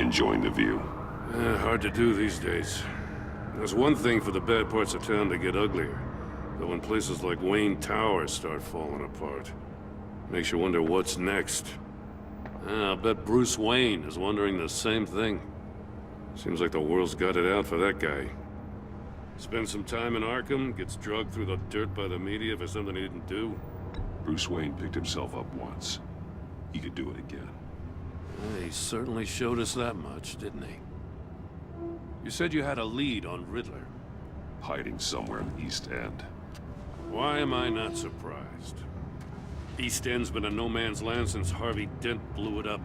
Enjoying the view? Hard to do these days. There's one thing for the bad parts of town to get uglier. But when places like Wayne Tower start falling apart, makes you wonder what's next. I'll bet Bruce Wayne is wondering the same thing. Seems like the world's got it out for that guy. Spends some time in Arkham, gets drugged through the dirt by the media for something he didn't do. Bruce Wayne picked himself up once. He could do it again. He certainly showed us that much, didn't he? You said you had a lead on Riddler. Hiding somewhere in the East End. Why am I not surprised? East End's been a no-man's land since Harvey Dent blew it up.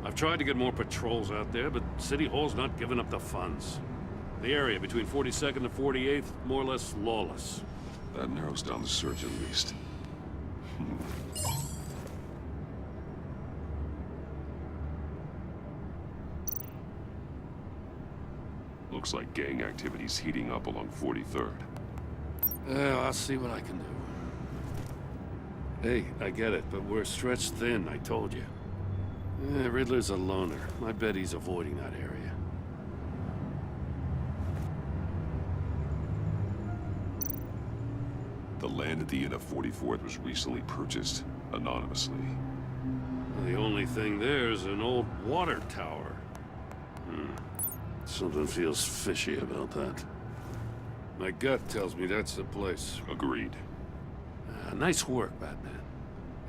I've tried to get more patrols out there, but City Hall's not giving up the funds. The area between 42nd and 48th, more or less lawless. That narrows down the search at least. Looks like gang activity's heating up along 43rd. Yeah, I'll see what I can do. Hey, I get it, but we're stretched thin, I told you. Riddler's a loner. I bet he's avoiding that area. The land at the end of 44th was recently purchased, anonymously. The only thing there is an old water tower. Something feels fishy about that. My gut tells me that's the place. Agreed. Nice work, Batman.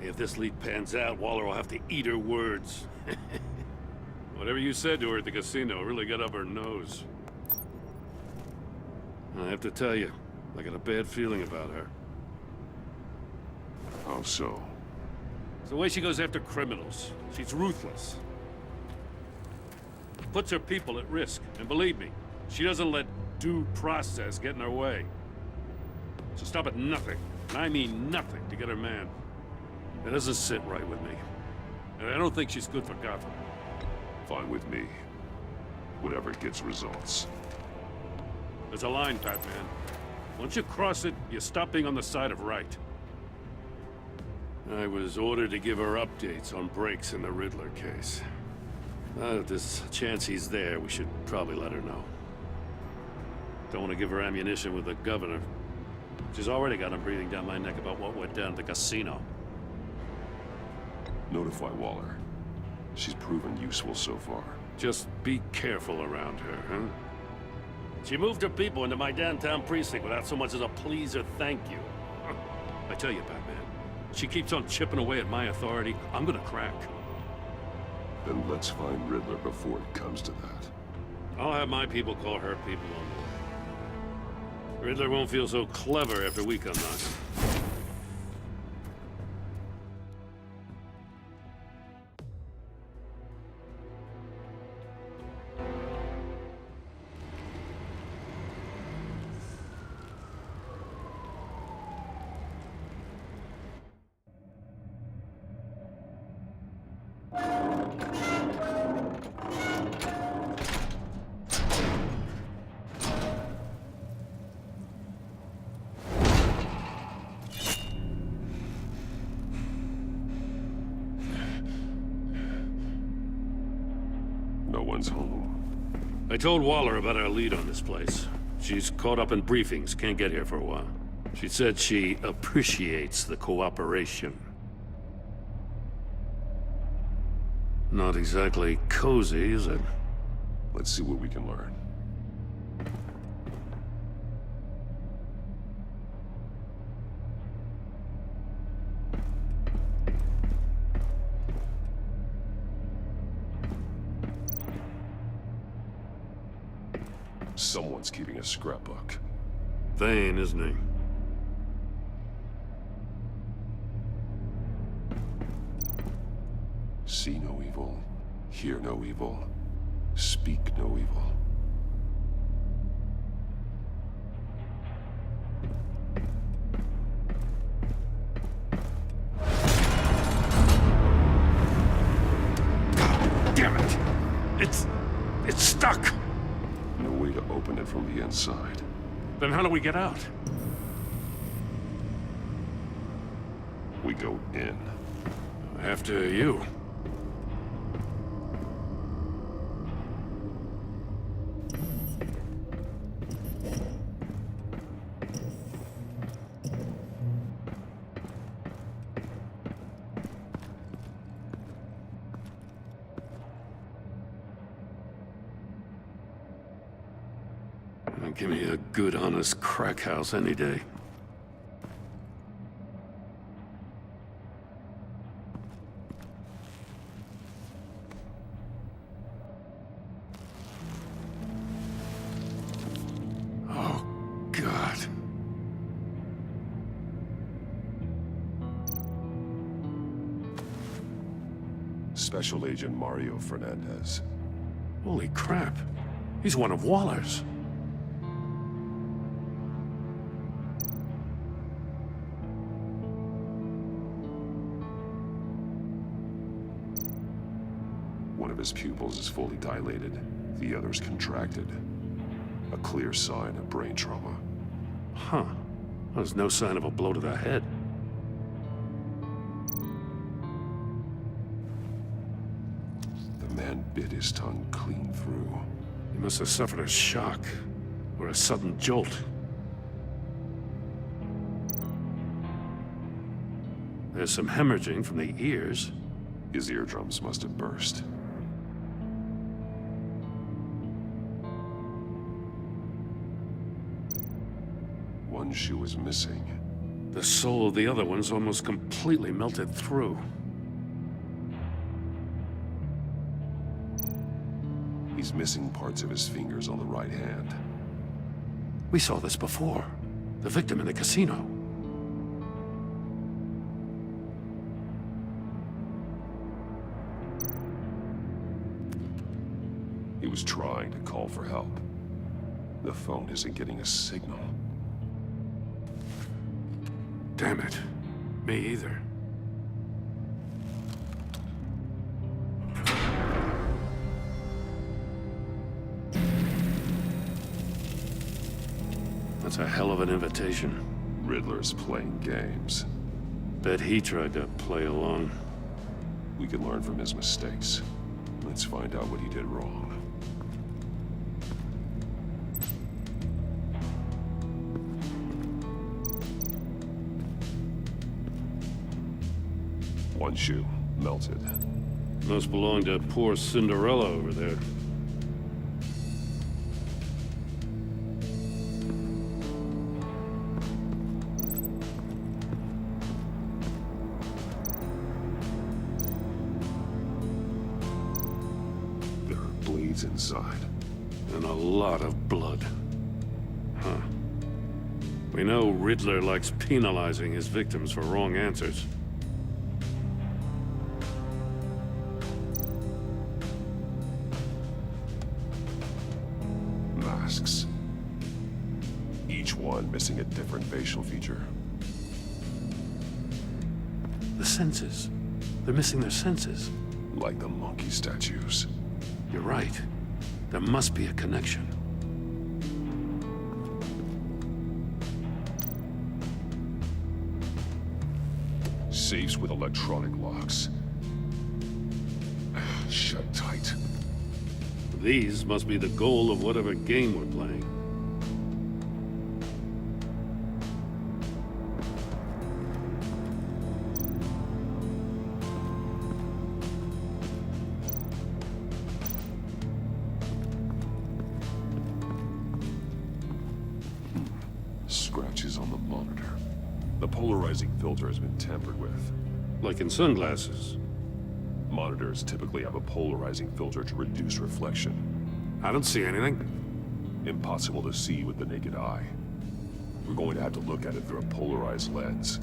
Hey, if this lead pans out, Waller will have to eat her words. Whatever you said to her at the casino really got up her nose. I have to tell you, I got a bad feeling about her. How so? It's the way she goes after criminals. She's ruthless. Puts her people at risk, and believe me, she doesn't let due process get in her way. So stop at nothing, and I mean nothing, to get her man. It doesn't sit right with me. And I don't think she's good for Gotham. Fine with me. Whatever gets results. There's a line, Batman. Once you cross it, you stop being on the side of right. I was ordered to give her updates on breaks in the Riddler case. If there's a chance he's there, we should probably let her know. Don't want to give her ammunition with the governor. She's already got him breathing down my neck about what went down at the casino. Notify Waller. She's proven useful so far. Just be careful around her, huh? She moved her people into my downtown precinct without so much as a please or thank you. I tell you, Batman, she keeps on chipping away at my authority, I'm gonna crack. Then let's find Riddler before it comes to that. I'll have my people call her people on board. Riddler won't feel so clever after we come knocking. No one's home. I told Waller about our lead on this place. She's caught up in briefings, can't get here for a while. She said she appreciates the cooperation. Not exactly cozy, is it? Let's see what we can learn. Someone's keeping a scrapbook. Vain, isn't he? See no evil, hear no evil, speak no evil. God damn it! It's stuck! No way to open it from the inside. Then how do we get out? We go in. After you. Give me a good, honest crack house any day. Oh, God. Special Agent Mario Fernandez. Holy crap. He's one of Waller's. One of his pupils is fully dilated. The other's contracted. A clear sign of brain trauma. Huh. There's no sign of a blow to the head. The man bit his tongue clean through. He must have suffered a shock, or a sudden jolt. There's some hemorrhaging from the ears. His eardrums must have burst. One shoe is missing. The sole of the other one's almost completely melted through. He's missing parts of his fingers on the right hand. We saw this before. The victim in the casino. He was trying to call for help. The phone isn't getting a signal. Damn it. Me either. That's a hell of an invitation. Riddler's playing games. Bet he tried to play along. We can learn from his mistakes. Let's find out what he did wrong. One shoe, melted. Must belong to poor Cinderella over there. There are bleeds inside. And a lot of blood. Huh. We know Riddler likes penalizing his victims for wrong answers. Masks. Each one missing a different facial feature. The senses. They're missing their senses. Like the monkey statues. You're right. There must be a connection. Safes with electronic locks. Shut tight. These must be the goal of whatever game we're playing. Scratches on the monitor. The polarizing filter has been tampered with. Like in sunglasses. Monitors typically have a polarizing filter to reduce reflection. I don't see anything. Impossible to see with the naked eye. We're going to have to look at it through a polarized lens.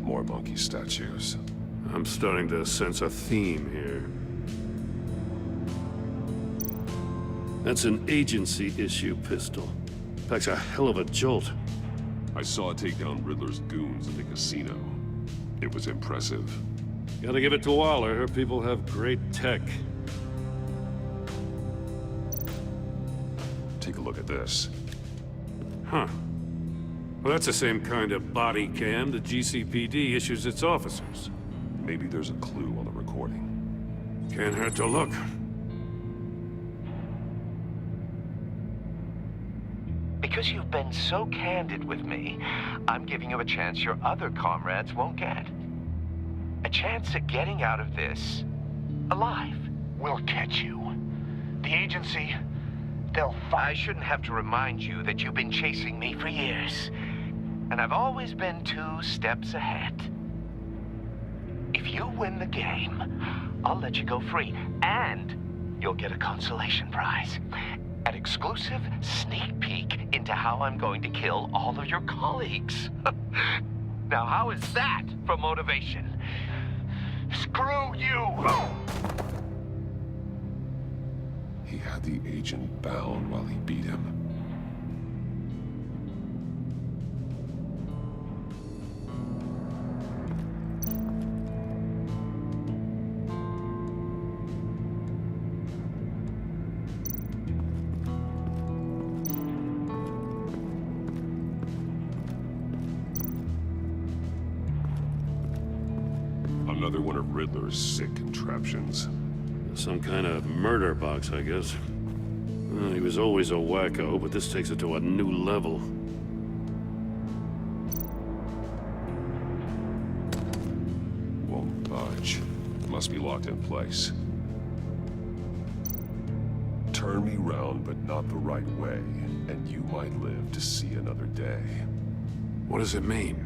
More monkey statues. I'm starting to sense a theme here. That's an agency issue pistol. Packs a hell of a jolt. I saw it take down Riddler's goons at the casino. It was impressive. Gotta give it to Waller. Her people have great tech. Take a look at this. Huh. Well, that's the same kind of body cam the GCPD issues its officers. Maybe there's a clue on the recording. Can't hurt to look. Because you've been so candid with me, I'm giving you a chance your other comrades won't get. A chance at getting out of this alive. We'll catch you. The agency, they'll find... I shouldn't have to remind you that you've been chasing me for years. And I've always been 2 steps ahead. If you win the game, I'll let you go free. And you'll get a consolation prize. An exclusive sneak peek into how I'm going to kill all of your colleagues. Now, how is that for motivation? Screw you! He had the agent bound while he beat him. Another one of Riddler's sick contraptions. Some kind of murder box, I guess. Well, he was always a wacko, but this takes it to a new level. Won't budge. Must be locked in place. Turn me round, but not the right way, and you might live to see another day. What does it mean?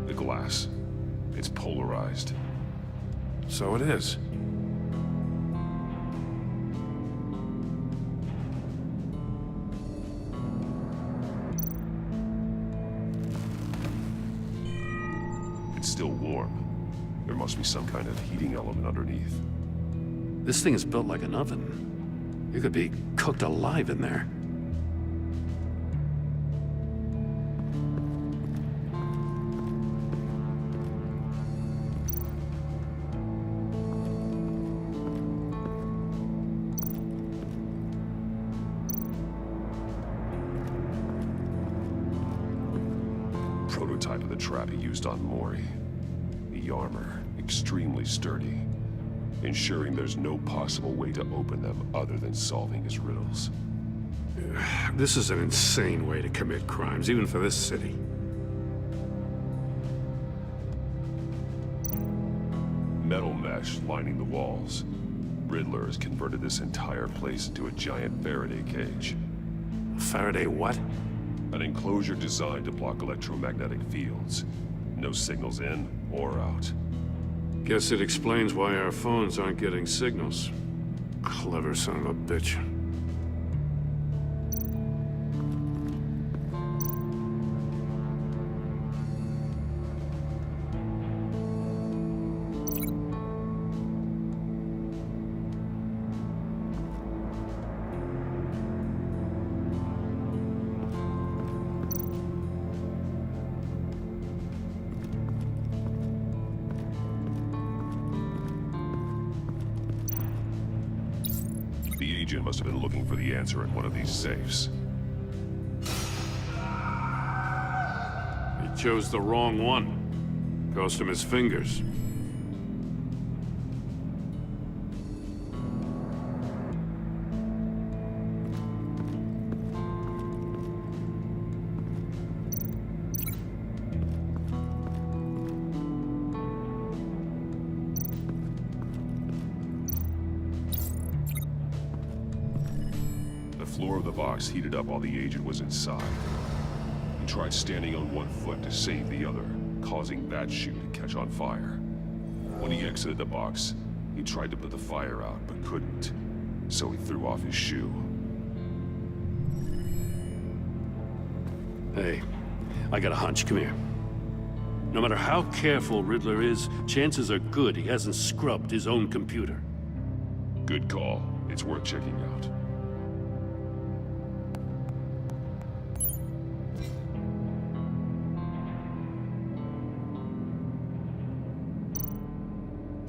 The glass. It's polarized. So it is. It's still warm. There must be some kind of heating element underneath. This thing is built like an oven. You could be cooked alive in there. Prototype of the trap he used on Mori. The armor, extremely sturdy, ensuring there's no possible way to open them other than solving his riddles. This is an insane way to commit crimes, even for this city. Metal mesh lining the walls. Riddler has converted this entire place into a giant Faraday cage. Faraday what? An enclosure designed to block electromagnetic fields. No signals in or out. Guess it explains why our phones aren't getting signals. Clever son of a bitch. The agent must have been looking for the answer in one of these safes. He chose the wrong one. Cost him his fingers. The floor of the box heated up while the agent was inside. He tried standing on one foot to save the other, causing that shoe to catch on fire. When he exited the box, he tried to put the fire out, but couldn't. So he threw off his shoe. Hey, I got a hunch. Come here. No matter how careful Riddler is, chances are good he hasn't scrubbed his own computer. Good call. It's worth checking out.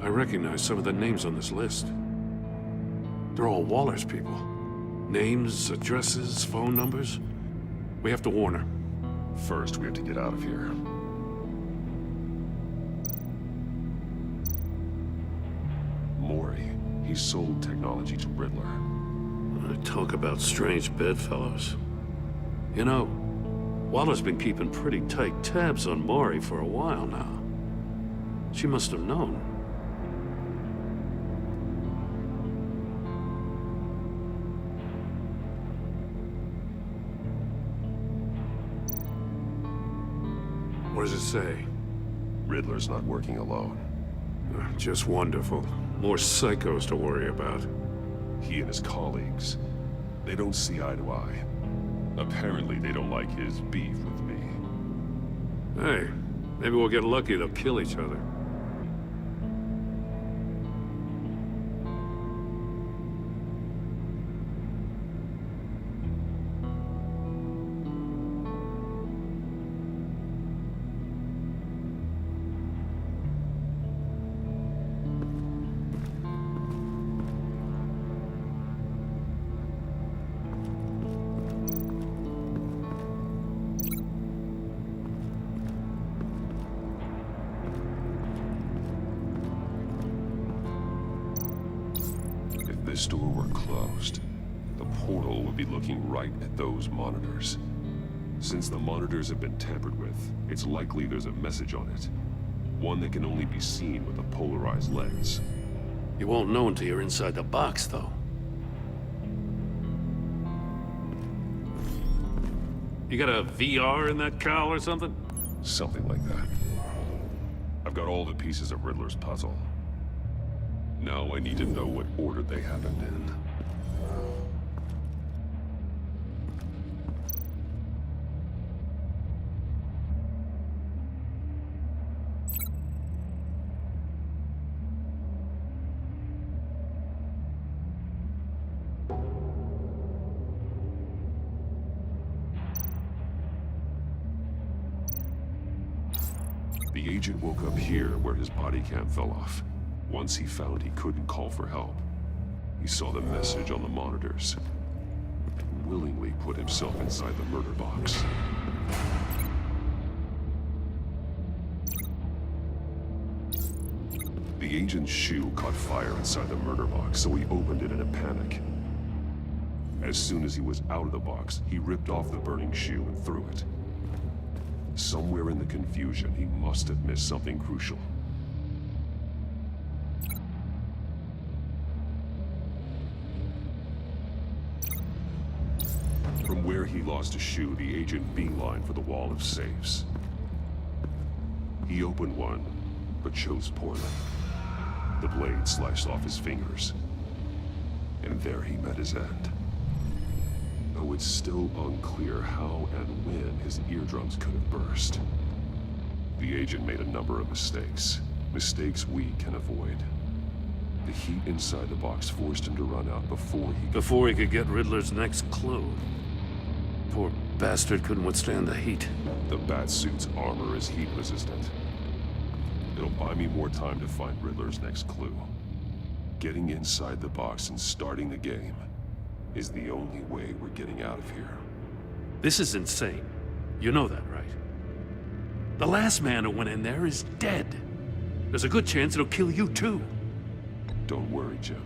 I recognize some of the names on this list. They're all Waller's people. Names, addresses, phone numbers. We have to warn her. First, we have to get out of here. he sold technology to Riddler. Talk about strange bedfellows. You know, Waller's been keeping pretty tight tabs on Maury for a while now. She must have known. What does it say? Riddler's not working alone. Just wonderful. More psychos to worry about. He and his colleagues, they don't see eye to eye. Apparently they don't like his beef with me. Hey, maybe we'll get lucky they'll kill each other. If this door were closed, the portal would be looking right at those monitors. Since the monitors have been tampered with, it's likely there's a message on it. One that can only be seen with a polarized lens. You won't know until you're inside the box, though. You got a VR in that cowl or something? Something like that. I've got all the pieces of Riddler's puzzle. Now I need to know what order they happened in. The agent woke up here where his body cam fell off. Once he found he couldn't call for help, he saw the message on the monitors and willingly put himself inside the murder box. The agent's shoe caught fire inside the murder box, so he opened it in a panic. As soon as he was out of the box, he ripped off the burning shoe and threw it. Somewhere in the confusion, he must have missed something crucial. From where he lost a shoe, the agent beelined for the wall of safes. He opened one, but chose poorly. The blade slashed off his fingers. And there he met his end. Though it's still unclear how and when his eardrums could have burst. The agent made a number of mistakes. Mistakes we can avoid. The heat inside the box forced him to run out Before he could get Riddler's next clue. Poor bastard couldn't withstand the heat. The Batsuit's armor is heat resistant. It'll buy me more time to find Riddler's next clue. Getting inside the box and starting the game is the only way we're getting out of here. This is insane. You know that, right? The last man who went in there is dead. There's a good chance it'll kill you too. Don't worry, Jim.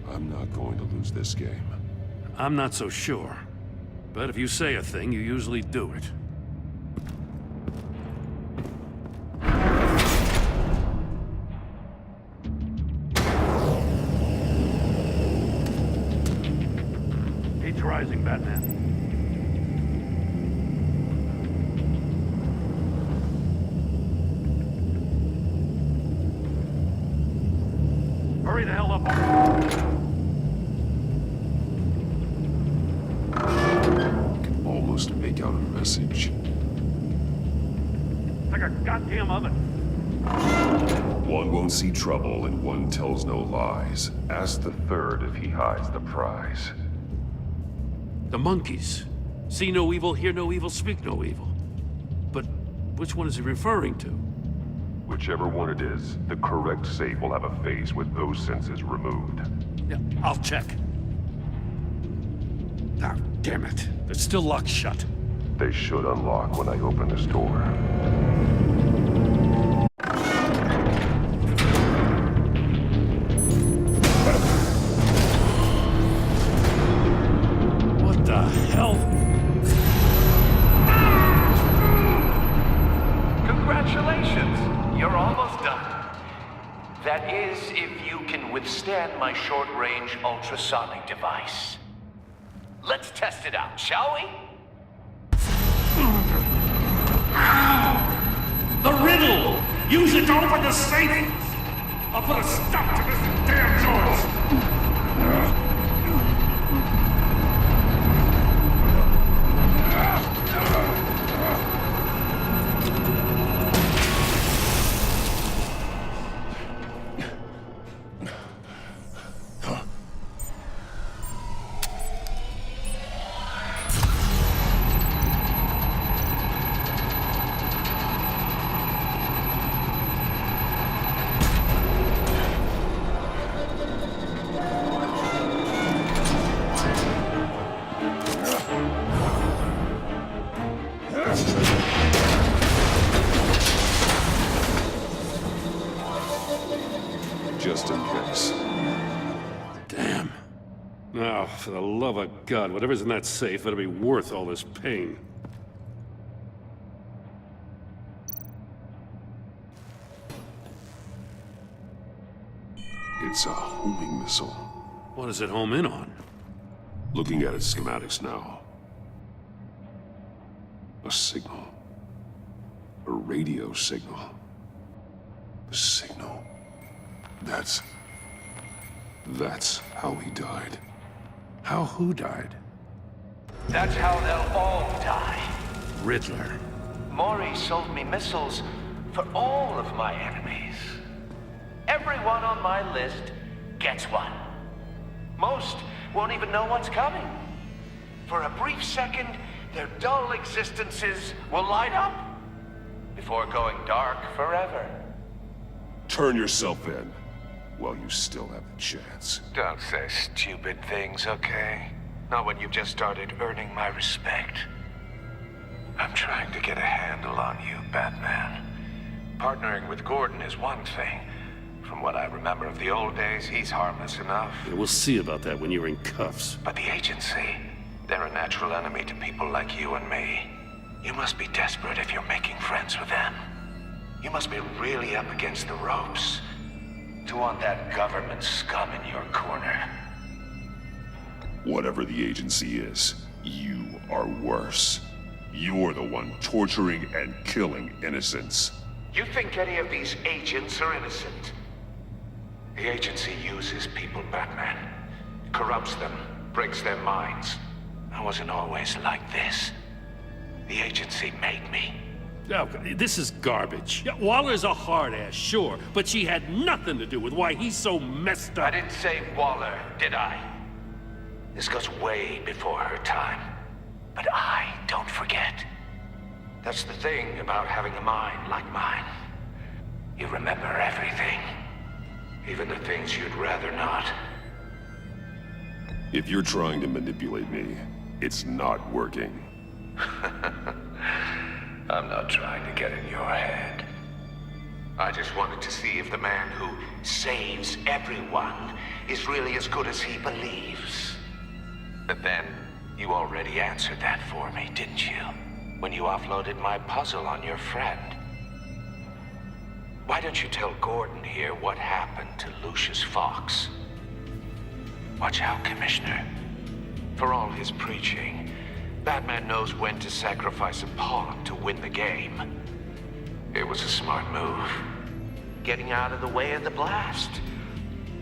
I'm not going to lose this game. I'm not so sure. But if you say a thing, you usually do it. Heat's rising, Batman. Hurry the hell up. Almost make out a message. Like a goddamn oven. One won't see trouble and one tells no lies. Ask the third if he hides the prize. The monkeys. See no evil, hear no evil, speak no evil. But which one is he referring to? Whichever one it is, the correct safe will have a face with those senses removed. Yeah, I'll check. Ah, damn it. They're still locked shut. They should unlock when I open this door. That is, if you can withstand my short-range ultrasonic device. Let's test it out, shall we? The riddle! Use it to open the safe! I'll put a stop to this damn noise! Just in case. Damn. Now, for the love of God, whatever's in that safe better be worth all this pain. It's a homing missile. What does it home in on? Looking at its schematics now. A signal. A radio signal. A signal. That's how he died. How who died? That's how they'll all die. Riddler. Maury sold me missiles for all of my enemies. Everyone on my list gets one. Most won't even know what's coming. For a brief second, their dull existences will light up before going dark forever. Turn yourself in while you still have the chance. Don't say stupid things, okay? Not when you've just started earning my respect. I'm trying to get a handle on you, Batman. Partnering with Gordon is one thing. From what I remember of the old days, he's harmless enough. Yeah, we'll see about that when you're in cuffs. But the agency, they're a natural enemy to people like you and me. You must be desperate if you're making friends with them. You must be really up against the ropes to want that government scum in your corner. Whatever the agency is, you are worse. You're the one torturing and killing innocents. You think any of these agents are innocent? The agency uses people, Batman. Corrupts them, breaks their minds. I wasn't always like this. The agency made me. Oh, this is garbage. Yeah, Waller's a hard-ass, sure, but she had nothing to do with why he's so messed I up. didn't say Waller, did I? This goes way before her time. But I don't forget. That's the thing about having a mind like mine. You remember everything. Even the things you'd rather not. If you're trying to manipulate me, it's not working. I'm not trying to get in your head. I just wanted to see if the man who saves everyone is really as good as he believes. But then, you already answered that for me, didn't you? When you offloaded my puzzle on your friend. Why don't you tell Gordon here what happened to Lucius Fox? Watch out, Commissioner. For all his preaching, Batman knows when to sacrifice a pawn to win the game. It was a smart move. Getting out of the way of the blast.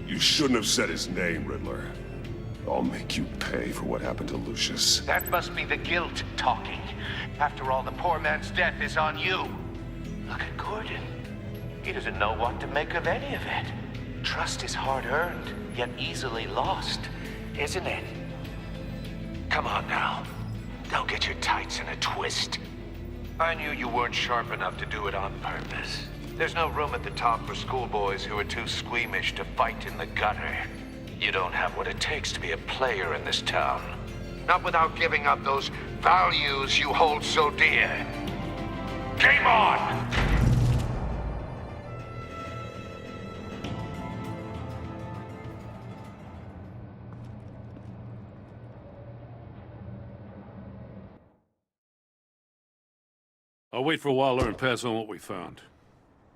You shouldn't have said his name, Riddler. I'll make you pay for what happened to Lucius. That must be the guilt talking. After all, the poor man's death is on you. Look at Gordon. He doesn't know what to make of any of it. Trust is hard-earned, yet easily lost, isn't it? Come on now. Don't get your tights in a twist. I knew you weren't sharp enough to do it on purpose. There's no room at the top for schoolboys who are too squeamish to fight in the gutter. You don't have what it takes to be a player in this town. Not without giving up those values you hold so dear. Game on! I'll wait for Waller and pass on what we found.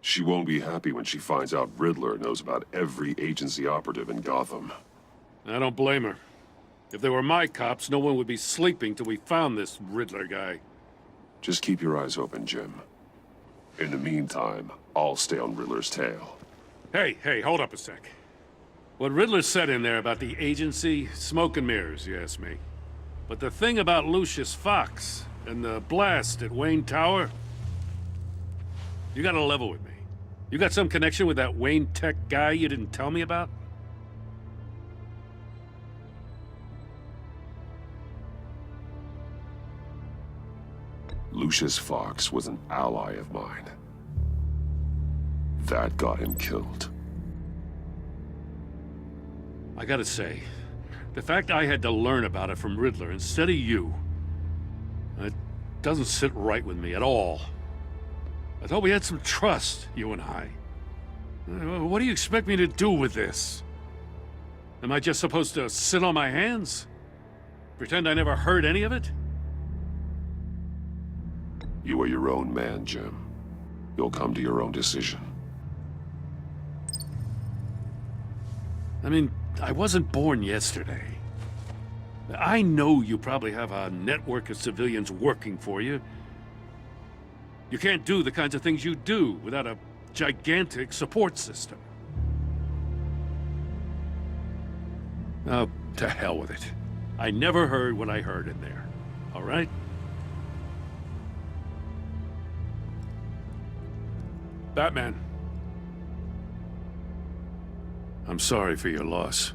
She won't be happy when she finds out Riddler knows about every agency operative in Gotham. I don't blame her. If they were my cops, no one would be sleeping till we found this Riddler guy. Just keep your eyes open, Jim. In the meantime, I'll stay on Riddler's tail. Hey, hold up a sec. What Riddler said in there about the agency, smoke and mirrors, you ask me. But the thing about Lucius Fox and the blast at Wayne Tower, you gotta level with me. You got some connection with that Wayne Tech guy you didn't tell me about? Lucius Fox was an ally of mine. That got him killed. I gotta say, the fact I had to learn about it from Riddler instead of you, it doesn't sit right with me at all. I thought we had some trust, you and I. What do you expect me to do with this? Am I just supposed to sit on my hands? Pretend I never heard any of it? You are your own man, Jim. You'll come to your own decision. I mean, I wasn't born yesterday. I know you probably have a network of civilians working for you. You can't do the kinds of things you do without a gigantic support system. Oh, to hell with it. I never heard what I heard in there. All right? Batman. I'm sorry for your loss.